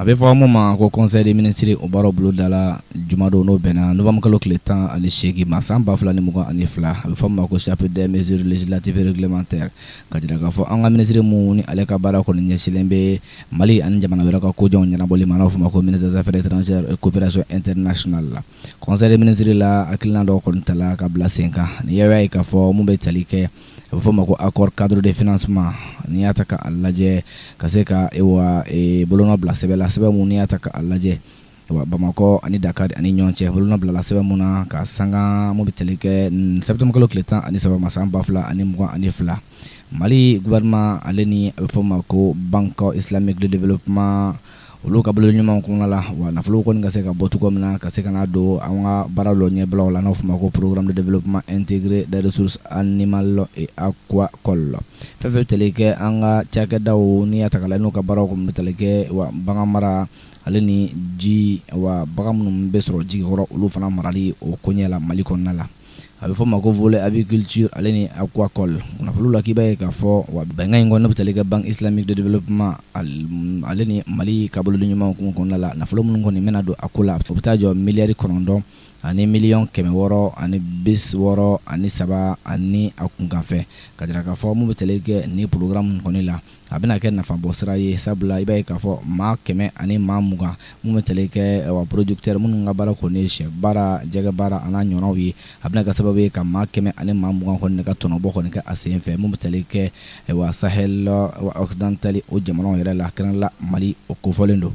A bɛ fɔ mun ma ko conseil des ministres o baaraw bolo da la jumadon n'o bɛnna novembre kalo tile 18 ma san 2022 a bɛ fɔ ma ko chapitre des mesures législatives et réglementaires ka jira k'a fɔ an ka ministre mun ni ale ka baara kɔni ɲɛsilen bɛ Mali ani jamana wɛrɛ ka kojanw ɲɛnabɔli ma n'a fɔ ma ko ministre des affaires étrangères et coopération internationale la conseil des ministres la hakilina dɔw kɔni tala ka bila sen kan ni y'a ye k'a fɔ mun bɛ tali kɛ a bɛ fɔ ma ko accord cadre de financement n'i y'a ta k'a lajɛ ka se ka bolonɔ bila sɛbɛn la sɛbɛn mun n'i y'a ta k'a lajɛ Bamakɔ ani Dakar ani ɲɔgɔn cɛ bolonɔ bilala sɛbɛn mun na ka sanga mun bɛ tali kɛ septembre kalo tile 13 ma san 2022 Mali gouvernement ale ni a bɛ fɔ ma ko Banque islamique de développement olu ka bolo ɲumanw kɔnɔna la wa nafolo kɔni ka se ka bɔ cogo min na ka se ka na don an ka baara dɔ ɲɛbilaw la n'o fɔ ma ko programme de développement intégré des ressources animales et aquacoles fɛn fɛn tali kɛ an ka cakɛdaw n'i y'a ta k'a lajɛ n'u ka baaraw kɔni bɛ tali kɛ wa bagan mara ale ni ji wa bagan minnu bɛ sɔrɔ ji kɔrɔ olu fana marali o koɲɛ la Mali kɔnɔna la a bɛ fɔ ma ko volet agriculture ale ni aquacole nafolo la k'i b'a ye k'a fɔ wa bɛnkan in kɔni ne bɛ tali kɛ banque islamique de développement ale ni Mali ka bolo ɲumanw kɔnɔna la nafolo minnu kɔni bɛna don a ko la o bɛ taa jɔ miliyari 9 ani miliyɔn 600 ani 63 ani 3 ani a kunkanfɛ ka jira k'a fɔ mun bɛ tali kɛ ni programme kɔni la a bɛna kɛ nafabɔ sira ye sabula i b'a ye k'a fɔ maa 100 ani maa 20 mun bɛ tali kɛ producteur minnu ka baara kɔni ye sɛ baara jɛgɛ baara a n'a ɲɔgɔnnaw ye a bɛna kɛ sababu ye ka maa 100 ani maa 20 kɔni ka tɔnɔbɔ kɔni kɛ a sen fɛ mun bɛ tali kɛ Sahel occidental o jamanaw yɛrɛ la kɛrɛnkɛrɛnnenya la Mali o kofɔlen don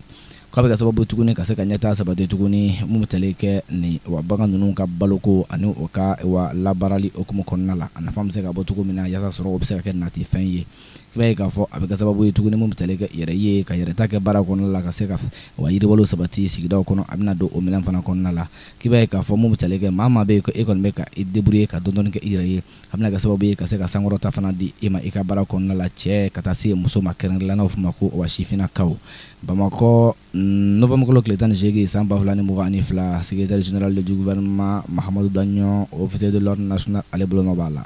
k'a bɛ kɛ sababu tuguni ka se ka ɲɛtaa sabati tuguni mun bɛ tali kɛ ni wa bagan ninnu ka baloko ani o ka labaarali hukumu kɔnɔna la a nafa bɛ se ka bɔ cogo min na yaasa sɔrɔ o bɛ se ka kɛ nati fɛn ye i b'a ye k'a fɔ a bɛ kɛ sababu ye tuguni mun bɛ tali kɛ yɛrɛ ye ka yɛrɛta kɛ baara kɔnɔna la ka se ka wa yiriwalo sabati sigidaw kɔnɔ a bɛna don o minɛn fana kɔnɔna la k'i b'a ye k'a fɔ mun bɛ tali kɛ maa bɛ yen ko e kɔni bɛ ka i débrouiller ka dɔɔni kɛ i yɛrɛ ye a bɛna kɛ sababu ye ka se ka sankɔrɔta fana di e ma i ka baara kɔnɔna la cɛ ka taa se muso ma kɛrɛnkɛrɛnnenya n'o fɔ ma ko sifinnakaw Bamakɔ novembre kalo tile 18 san 2022 secrétaire général du gouvernement Mahamadou Dagnon officier de l'ordre national ale bolonɔ b'a la